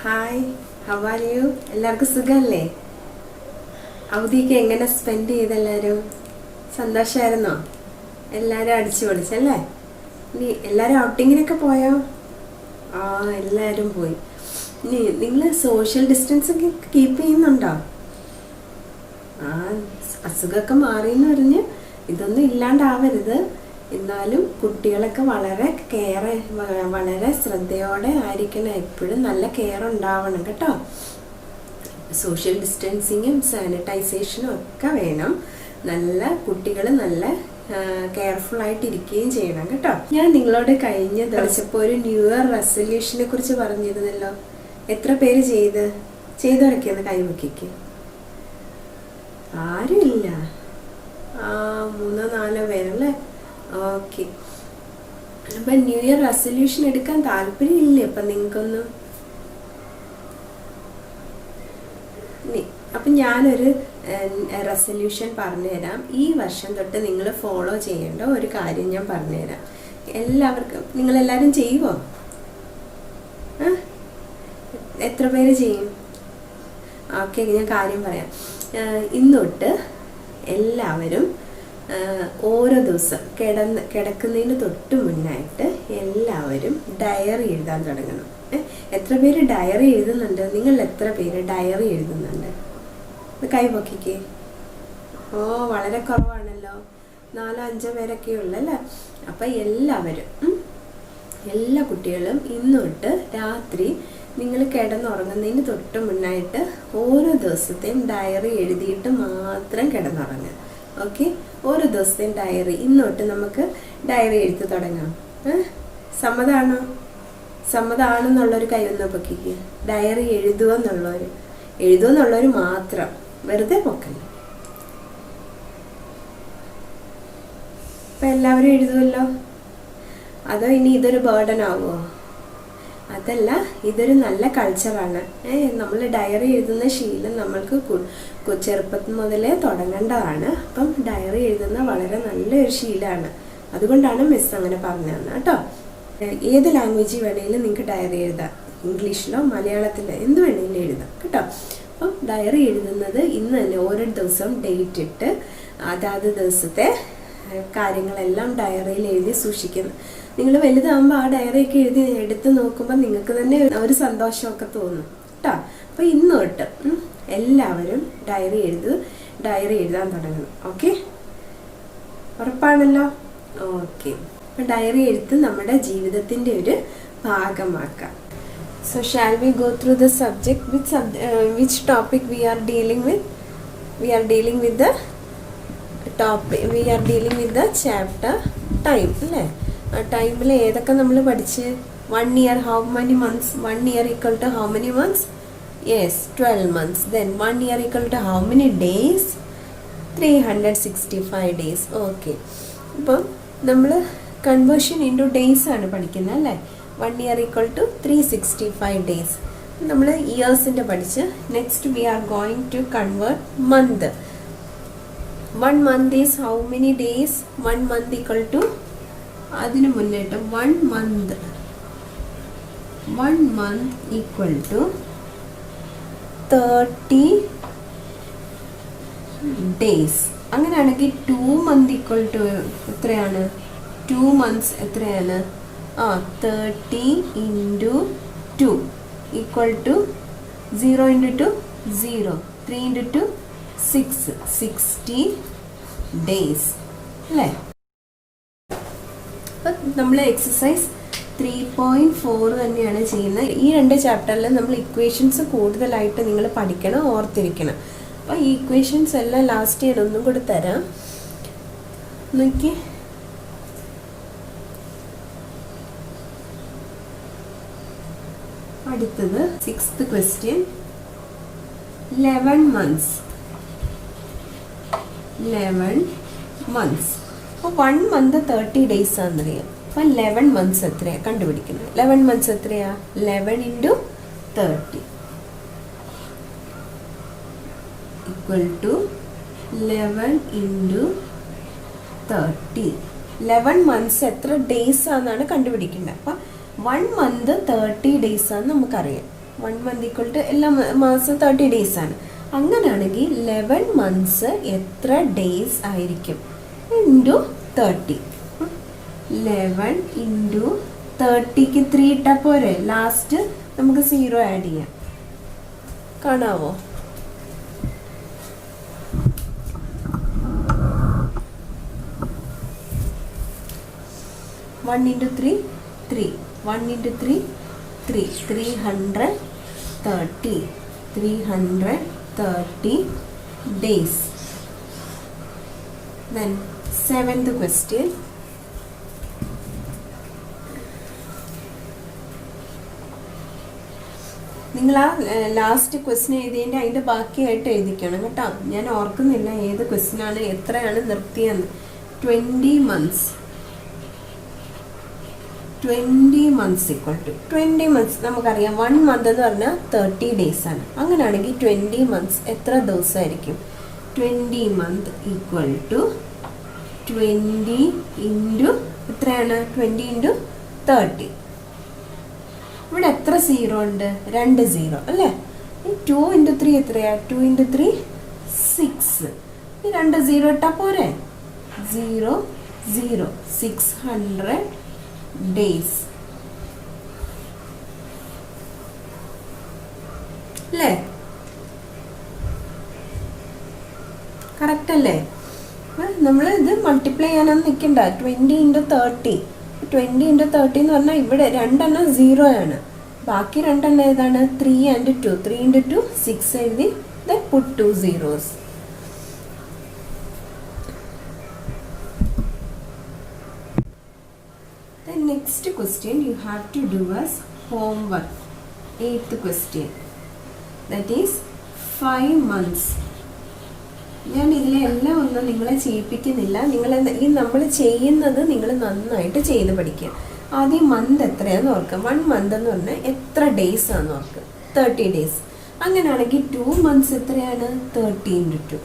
Hi, how are you? എല്ലാവർക്കും സുഖമല്ലേ? അവധിക്ക് എങ്ങനെ സ്പെൻഡ് ചെയ്തെല്ലാവരും? സന്തോഷമായിരുന്നോ? എല്ലാവരും അടിച്ചു പൊളിച്ചല്ലേ? ഇനി എല്ലാവരും ഔട്ടിങ്ങിനൊക്കെ പോയോ? ആ, എല്ലാവരും പോയി. ഇനി നിങ്ങൾ സോഷ്യൽ ഡിസ്റ്റൻസ് കീപ്പ് ചെയ്യുന്നുണ്ടോ? ആ, അസുഖമൊക്കെ മാറിയെന്ന് പറഞ്ഞ് ഇതൊന്നും ഇല്ലാണ്ടാവരുത്. എന്നാലും കുട്ടികളൊക്കെ വളരെ ശ്രദ്ധയോടെ ആയിരിക്കണം. എപ്പോഴും നല്ല കെയർ ഉണ്ടാവണം കേട്ടോ. സോഷ്യൽ ഡിസ്റ്റൻസിങ്ങും സാനിറ്റൈസേഷനും ഒക്കെ വേണം. കുട്ടികൾ നല്ല കെയർഫുൾ ആയിട്ടിരിക്കുകയും ചെയ്യണം കേട്ടോ. ഞാൻ നിങ്ങളോട് കഴിഞ്ഞ ദിവസപ്പോൾ ഒരു ന്യൂ ഇയർ റെസൊല്യൂഷനെ കുറിച്ച് പറഞ്ഞിരുന്നല്ലോ. എത്ര പേര് ചെയ്തോരൊക്കെയെന്ന് കൈവക്കിക്ക്? ആരുമില്ല. 3-4 പേരല്ലേ? ഓക്കെ. അപ്പം ന്യൂ ഇയർ റെസൊല്യൂഷൻ എടുക്കാൻ താല്പര്യമില്ലേ അപ്പം നിങ്ങൾക്കൊന്നും? അപ്പം ഞാനൊരു റെസൊല്യൂഷൻ പറഞ്ഞുതരാം. ഈ വർഷം തൊട്ട് നിങ്ങൾ ഫോളോ ചെയ്യേണ്ട ഒരു കാര്യം ഞാൻ പറഞ്ഞുതരാം. നിങ്ങളെല്ലാവരും ചെയ്യുമോ? എത്ര പേര് ചെയ്യും? ഓക്കെ, ഞാൻ കാര്യം പറയാം. ഇന്നൊട്ട് എല്ലാവരും ഓരോ ദിവസം കിടക്കുന്നതിന് തൊട്ട് മുന്നായിട്ട് എല്ലാവരും ഡയറി എഴുതാൻ തുടങ്ങണം. എത്ര പേര് ഡയറി എഴുതുന്നുണ്ട്? നിങ്ങൾ എത്ര പേര് ഡയറി എഴുതുന്നുണ്ട്? കൈ പൊക്കിക്കേ. ഓ, വളരെ കുറവാണല്ലോ. 4-5 പേരൊക്കെ ഉള്ളല്ലേ? അപ്പം എല്ലാ കുട്ടികളും ഇന്നോട്ട് രാത്രി നിങ്ങൾ കിടന്നുറങ്ങുന്നതിന് തൊട്ട് മുന്നായിട്ട് ഓരോ ദിവസത്തെയും ഡയറി എഴുതിയിട്ട് മാത്രം കിടന്നുറങ്ങുക. ഓക്കെ, ഓരോ ദിവസത്തെയും ഡയറി ഇന്നോട്ട് നമുക്ക് ഡയറി എഴുതി തുടങ്ങാം. സമ്മതമാണെന്നുള്ളൊരു കൈ ഒന്ന് പൊക്കിക്കുക. ഡയറി എഴുതുമെന്നുള്ളവർ മാത്രം, വെറുതെ പൊക്കല്ല. അപ്പം എല്ലാവരും എഴുതുമല്ലോ. അതോ ഇനി ഇതൊരു ബേർഡൻ ആവുമോ? അതല്ല, ഇതൊരു നല്ല കൾച്ചറാണ്. നമ്മൾ ഡയറി എഴുതുന്ന ശീലം നമ്മൾക്ക് ചെറുപ്പത്തിൽ മുതലേ തുടങ്ങേണ്ടതാണ്. അപ്പം ഡയറി എഴുതുന്ന വളരെ നല്ലൊരു ശീലമാണ്. അതുകൊണ്ടാണ് മിസ് അങ്ങനെ പറഞ്ഞു തന്നെ കേട്ടോ. ഏത് ലാംഗ്വേജിൽ വേണമെങ്കിലും നിങ്ങൾക്ക് ഡയറി എഴുതാം. ഇംഗ്ലീഷിലോ മലയാളത്തിലോ എന്ത് വേണമെങ്കിലും എഴുതാം കേട്ടോ. അപ്പം ഡയറി എഴുതുന്നത് ഇന്ന് തന്നെ ഓരോ ദിവസവും ഡേറ്റ് ഇട്ട് അതാത് ദിവസത്തെ കാര്യങ്ങളെല്ലാം ഡയറിയിൽ എഴുതി സൂക്ഷിക്കുന്നു. നിങ്ങൾ വലുതാകുമ്പോൾ ആ ഡയറിയൊക്കെ എടുത്ത് നോക്കുമ്പോൾ നിങ്ങൾക്ക് തന്നെ ഒരു സന്തോഷമൊക്കെ തോന്നും കേട്ടോ. അപ്പോൾ ഇന്ന് തൊട്ട് എല്ലാവരും ഡയറി എഴുതാൻ തുടങ്ങണം. ഓക്കെ, ഉറപ്പാണല്ലോ? ഓക്കെ. അപ്പം ഡയറി എഴുത്ത് നമ്മുടെ ജീവിതത്തിൻ്റെ ഒരു ഭാഗമാക്കാം. So shall we go through the subject? which topic we are dealing with? We are dealing with the chapter time അല്ലേ? ആ ടൈമിൽ ഏതൊക്കെ നമ്മൾ പഠിച്ച്? 1 year, how many months? 1 year equal to how many months? Yes, 12 months. Then 1 year equal to how many days? 365 days. Okay. ഇപ്പം നമ്മൾ conversion into days ആണ് പഠിക്കുന്നത് അല്ലേ? 1 year equal to 365 days. നമ്മൾ ഇയേഴ്സിൻ്റെ പഠിച്ച്. Next we are going to convert month. 1 month is how many days? 1 month equal to, അതിന് മുന്നേട്ട് 1 month equal to 30 days. അങ്ങനെയാണെങ്കിൽ 2 month equal to എത്രയാണ്? 2 months എത്രയാണ്? 30 into 2 equal to 0 into 2 0, 3 into 2 6, 60 days അല്ലേ? അപ്പം നമ്മൾ എക്സസൈസ് 3.4 തന്നെയാണ് ചെയ്യുന്നത്. ഈ 2 ചാപ്റ്ററിൽ നമ്മൾ ഇക്വേഷൻസ് കൂടുതലായിട്ട് നിങ്ങൾ പഠിക്കണം, ഓർത്തിരിക്കണം. അപ്പം ഈ ഇക്വേഷൻസ് എല്ലാം ലാസ്റ്റ് ഞാൻ ഒന്നും കൂടി തരാം. നോക്കി, അടുത്തത് 6th question. 11 months. അപ്പോൾ 1 month 30 days ആണെന്നറിയാം. അപ്പം 11 months എത്രയാണ് കണ്ടുപിടിക്കുന്നത്? 11 months എത്രയാണ്? 11 into 30 equal to 11 into 30. 11 months എത്ര ഡേയ്സ് ആണെന്നാണ് കണ്ടുപിടിക്കേണ്ടത്. അപ്പം 1 month 30 days ആണെന്ന് നമുക്കറിയാം. 1 month equal to എല്ലാ മാസം 30 days ആണ്. അങ്ങനെയാണെങ്കിൽ 11 months എത്ര ഡേയ്സ് ആയിരിക്കും? ഇൻറ്റു 30. 11 ഇൻറ്റു 30ക്ക് 3 ഇട്ടാൽ പോരെ? ലാസ്റ്റ് നമുക്ക് 0 ആഡ് ചെയ്യാം. കാണാവോ? One into 3, 3. 1 into 3, 3. 330. 330 days. Then 7th question. നിങ്ങൾ ആ ലാസ്റ്റ് ക്വസ്റ്റ്യൻ എഴുതിയതിൻ്റെ അതിൻ്റെ ബാക്കിയായിട്ട് എഴുതിക്കണം കേട്ടോ. ഞാൻ ഓർക്കുന്നില്ല ഏത് ക്വസ്റ്റ്യനാണ് എത്രയാണ് നിർത്തിയെന്ന്. 20 months. 20 months equal to 20 months നമുക്കറിയാം 1 month എന്ന് പറഞ്ഞാൽ 30 days ആണ്. അങ്ങനെയാണെങ്കിൽ 20 months എത്ര ദിവസമായിരിക്കും? 20 month equal to 20 ഇൻറ്റു എത്രയാണ്? 20 ഇൻറ്റു 30. ഇവിടെ എത്ര 0 ഉണ്ട്? 2 0 അല്ലേ? 2 ഇൻറ്റു 3 എത്രയാ? 2 ഇൻറ്റു 3 6. ഈ 2 0 ഇട്ടാൽ പോരെ? 0 0 600 days അല്ലേ? കറക്റ്റ് അല്ലേ? നമ്മൾ ഇത് മൾട്ടിപ്ലൈ ചെയ്യാനൊന്നും നിൽക്കണ്ട. 20 ഇൻറ്റു 30. 20 ഇൻറ്റു 30 എന്ന് പറഞ്ഞാൽ ഇവിടെ 2 0 ആണ്. ബാക്കി 2 ഏതാണ്? 3 and 2. 3 into 2 6 എഴുതി. then put 2 zeros. The next question you have to do as homework. 8th question. That is 5 months. ഞാൻ ഇതിലെ എല്ലാം ഒന്നും നിങ്ങളെ ചെയ്യിപ്പിക്കുന്നില്ല. നമ്മൾ ചെയ്യുന്നത് നിങ്ങൾ നന്നായിട്ട് ചെയ്ത് പഠിക്കുക. ആദ്യം മന്ത് എത്രയാണെന്ന് ഓർക്കുക. 1 month എന്ന് പറഞ്ഞാൽ എത്ര ഡേയ്സ് ആണെന്ന് ഓർക്കുക? 30 days. അങ്ങനെയാണെങ്കിൽ 2 months എത്രയാണ്? 30 into 2.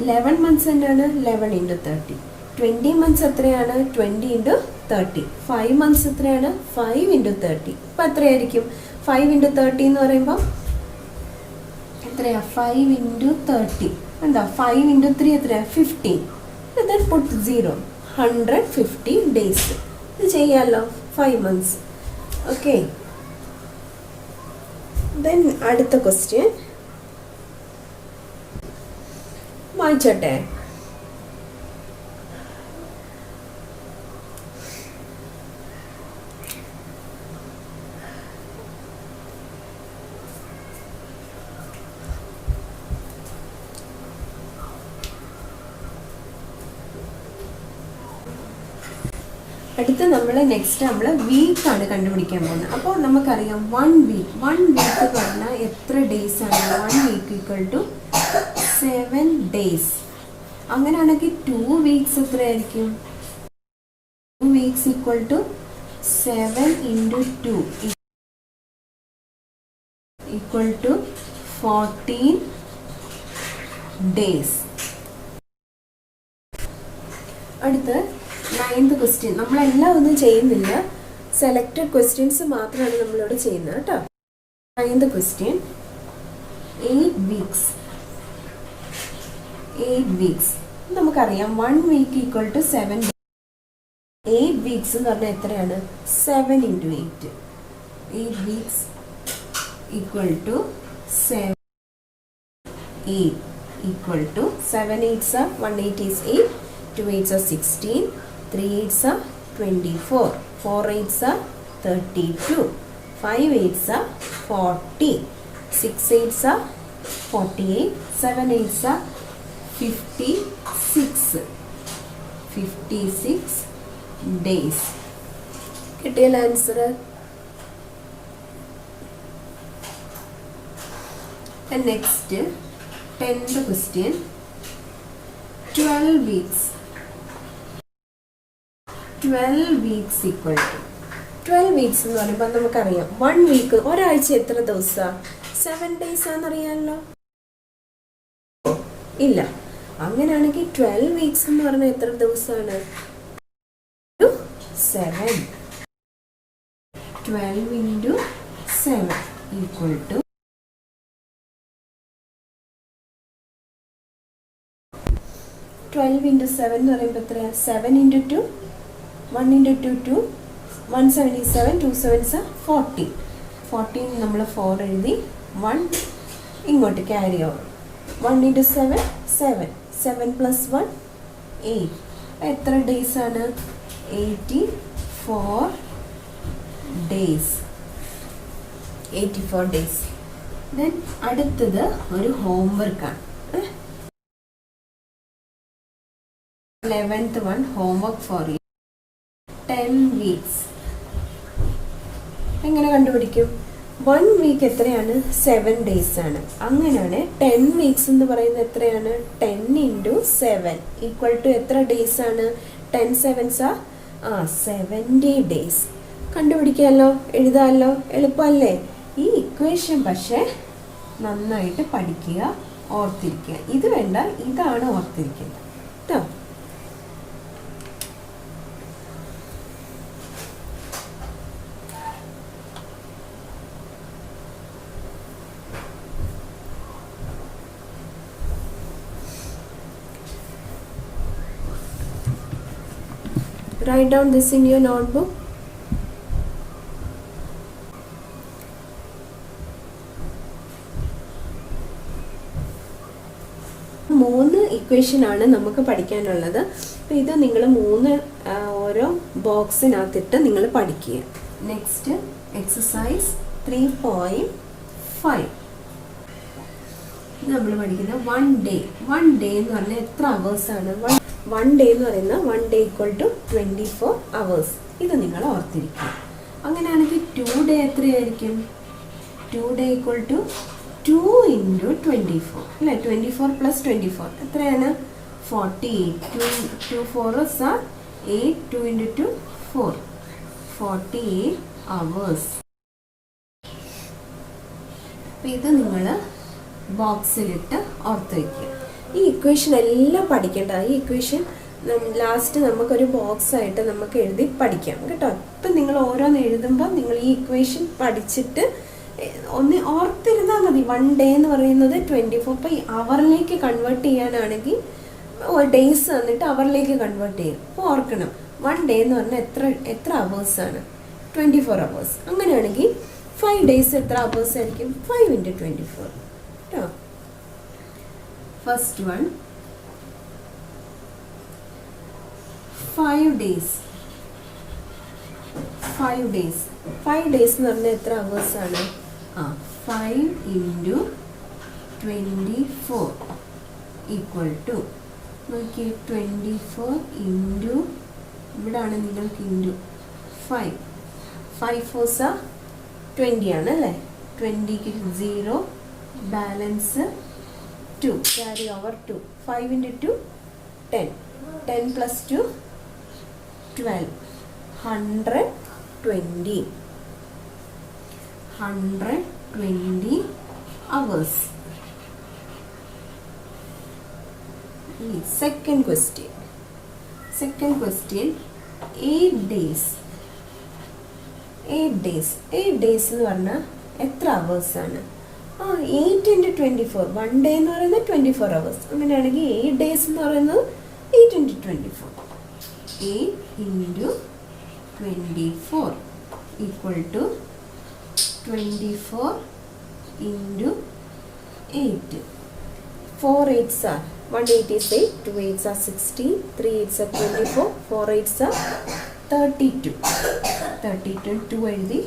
11 months എന്താണ്? 11 into 30. 20 months എത്രയാണ്? 20 into 30. 5 months എത്രയാണ്? 5 into 30. ഇപ്പം എത്രയായിരിക്കും? 5 into 30 എന്ന് പറയുമ്പോൾ എത്രയാ? 5 into 30 എന്താ? 5 into 3 എത്രയാ? 15. then put 0. 150 days. ഇത് ചെയ്യാമല്ലോ. 5 months. ഓക്കെ. then അടുത്ത ക്വസ്റ്റ്യൻ വായിച്ചോട്ടെ. അടുത്ത നെക്സ്റ്റ് നമ്മൾ വീക്കാണ് കണ്ടുപിടിക്കാൻ പോകുന്നത്. അപ്പോൾ നമുക്കറിയാം 1 week പറഞ്ഞാൽ എത്ര ഡേയ്സ് ആണ്? 1 week equal to 7 days. അങ്ങനെയാണെങ്കിൽ 2 weeks എത്രയായിരിക്കും? 2 weeks equal to 7 into 2 equal to 14 days. അടുത്ത് 9th question. നമ്മളെല്ലാം ഒന്നും ചെയ്യുന്നില്ല. സെലക്റ്റഡ് ക്വസ്റ്റ്യൻസ് മാത്രമാണ് നമ്മളിവിടെ ചെയ്യുന്നത് കേട്ടോ. 9th question. 8 weeks. നമുക്കറിയാം 1 week equal to 7 days. 8 weeks എന്ന് പറഞ്ഞാൽ എത്രയാണ്? 7 into 8. 8 weeks equal to 7. 8 equal to 7 8s are 1 8 is 8. 2 8s are 16. 3 8s are 24. 4 8s are 32. 5 8s are 40. 6 8s are 48. 7 8s are 56. 56 days. കിട്ടിയല്ലോ answer. Next 10th question. 12 weeks. 12 weeks equal to 12 weeks എന്ന് പറയുമ്പോൾ നമുക്കറിയാം 1 week ഒരാഴ്ച എത്ര ദിവസമാണ്? 7 days ആണെന്നറിയാമല്ലോ. ഇല്ല. അങ്ങനെയാണെങ്കിൽ 12 weeks എന്ന് പറഞ്ഞാൽ എത്ര ദിവസമാണ്? 7. 12 into 7. ഈക്വൽ ടു 12 into 7 എന്ന് പറയുമ്പോൾ എത്രയാണ്? 7 into 2, 1 into 2, 2, 177, 2 sevens are 40. 14 നമ്മൾ 4 എഴുതി, 1 ഇങ്ങോട്ട് ക്യാരി ഓവർ. 1 into 7, 7. 7 plus 1, 8. എത്ര ഡേയ്സ് ആണ്? 84 ഡേയ്സ്. 84 ഡേയ്സ്. ദെൻ അടുത്തത് ഒരു ഹോംവർക്കാണ്. 11th one, homework for you. 10 weeks. എങ്ങനെ കണ്ടുപിടിക്കും? 1 വീക്ക് എത്രയാണ്? 7 ഡേയ്സ് ആണ്. അങ്ങനെയാണ് 10 വീക്സ് എന്ന് പറയുന്നത് എത്രയാണ്? 10 into 7 ഈക്വൽ ടു എത്ര ഡേയ്സ് ആണ്? 10 sevens are 70 ഡേയ്സ്. കണ്ടുപിടിക്കാമല്ലോ, എഴുതാമല്ലോ, എളുപ്പമല്ലേ? ഈ ഇക്വേഷൻ പക്ഷേ നന്നായിട്ട് പഠിക്കുക, ഓർത്തിരിക്കുക. ഇത് വേണ്ട, ഇതാണ് ഓർത്തിരിക്കുന്നത് കേട്ടോ. Write down this in your notebook. മൂന്ന് ഇക്വേഷൻ ആണ് നമുക്ക് പഠിക്കാനുള്ളത്. അപ്പോൾ ഇത് നിങ്ങൾ 3 ഓരോ ബോക്സിനകത്തിട്ട് നിങ്ങൾ പഠിക്കുക. Next exercise 3.5. നമ്മൾ പഠിക്കുന്ന 1 ഡേ. 1 ഡേ എന്ന് പറഞ്ഞാൽ എത്ര അവേഴ്സ് ആണ്? 1 ഡേ എന്ന് പറയുന്ന 1 ഡേ ഈക്വൽ ടു 24 അവേഴ്സ്. ഇത് നിങ്ങൾ ഓർത്തിരിക്കുക. അങ്ങനെയാണെങ്കിൽ 2 ഡേ എത്രയായിരിക്കും? 2 ഡേ ഈക്വൽ ടു 2 into 24 അല്ലേ? 24 plus 24 എത്രയാണ്? 48. 2 4s are 8. 2 into 2, 4. 48 hours. അപ്പം ഇത് നിങ്ങൾ ബോക്സിലിട്ട് ഓർത്ത് വയ്ക്കുക. ഈ ഇക്വേഷൻ എല്ലാം പഠിക്കേണ്ടതാണ്. ഈ ഇക്വേഷൻ ലാസ്റ്റ് നമുക്കൊരു ബോക്സ് ആയിട്ട് നമുക്ക് എഴുതി പഠിക്കാം കേട്ടോ. ഇപ്പം നിങ്ങൾ ഓരോന്ന് എഴുതുമ്പോൾ നിങ്ങൾ ഈ ഇക്വേഷൻ പഠിച്ചിട്ട് ഒന്ന് ഓർത്തിരുന്നാൽ മതി. 1 ഡേ എന്ന് പറയുന്നത് 24. ഇപ്പോൾ ഈ അവറിലേക്ക് കൺവേർട്ട് ചെയ്യാനാണെങ്കിൽ ഡേയ്സ് വന്നിട്ട് അവറിലേക്ക് കൺവേർട്ട് ചെയ്യും. അപ്പോൾ ഓർക്കണം, 1 ഡേ എന്ന് പറഞ്ഞാൽ എത്ര അവേഴ്സാണ്? 24 അവേഴ്സ്. അങ്ങനെയാണെങ്കിൽ 5 ഡേയ്സ് എത്ര അവേഴ്സ് ആയിരിക്കും? 5 into 24 കേട്ടോ. First one 5 days. 5 days. 5 days എന്ന് പറഞ്ഞാൽ എത്ര അവേഴ്സ് ആണ്? 5 into 24 ഈക്വൽ ടു, നോക്കി, 24 ഇൻറ്റു, ഇവിടാണ് നിങ്ങൾക്ക് ഇൻറ്റു 5. 5 4s are 20 ആണല്ലേ? 20ക്ക് 0, balance 2, carry over 2. 5 into 2, 10. 10 plus 2, 12. 120. 120 hours. Second question. 8 days. 8 days. 8 days എന്ന് പറഞ്ഞാൽ എത്ര അവേഴ്സ് ആണ്? 8 into 24. 1 ഡേ എന്ന് പറയുന്നത് 24 അവേഴ്സ്. അങ്ങനെയാണെങ്കിൽ 8 ഡേയ്സ് എന്ന് പറയുന്നത് 8 into 24. 8 into 24 equal to 24 into 8. 4 8s are 1 8 is 8, 2 8s are 16, 3 8s are 24, 4 8s are 32. 32 2 എഴുതി.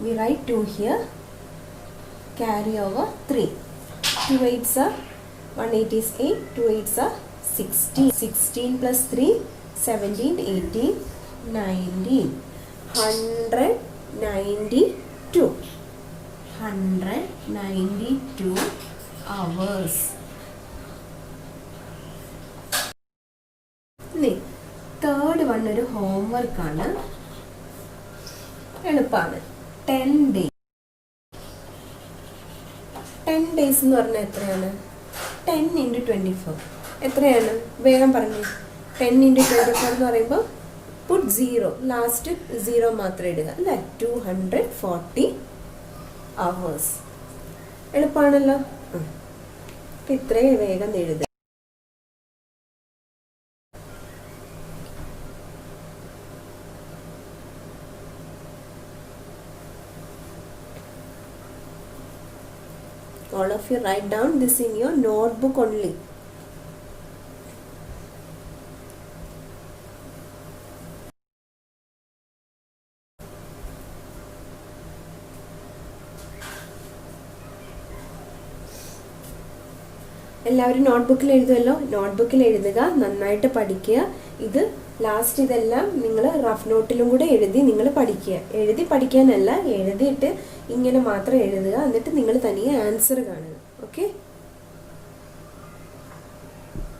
We write 2 here, carry over 3. 2 8s are, 1 8 is 8, 2 8s are 16. 16 plus 3, 17, 18, 19. 192. 192 hours. Third one ഒരു ഹോംവർക്കാണ്, എളുപ്പമാണ്. 10 days. 10 days എന്ന് പറഞ്ഞാൽ എത്രയാണ്? 10 into 24 എത്രയാണ്? വേഗം പറഞ്ഞു. 10 into 24 എന്ന് പറയുമ്പോൾ പുട്ട് 0, ലാസ്റ്റ് 0 മാത്രം ഇടുക അല്ലേ. 240 hours. എളുപ്പമാണല്ലോ. അപ്പം ഇത്രയും വേഗം എഴുതുക. All of you write down this in your notebook only. എല്ലാവരും നോട്ട്ബുക്കിൽ എഴുതുമല്ലോ. നോട്ട്ബുക്കിൽ എഴുതുക, നന്നായിട്ട് പഠിക്കുക. ഇത് ലാസ്റ്റ് ഇതെല്ലാം നിങ്ങൾ റഫ് നോട്ടിലും കൂടെ എഴുതി നിങ്ങൾ പഠിക്കുക. എഴുതി പഠിക്കാനല്ല, എഴുതിയിട്ട് ഇങ്ങനെ മാത്രം എഴുതുക. എന്നിട്ട് നിങ്ങൾ തനിയെ ആൻസർ കാണുക. ഓക്കെ.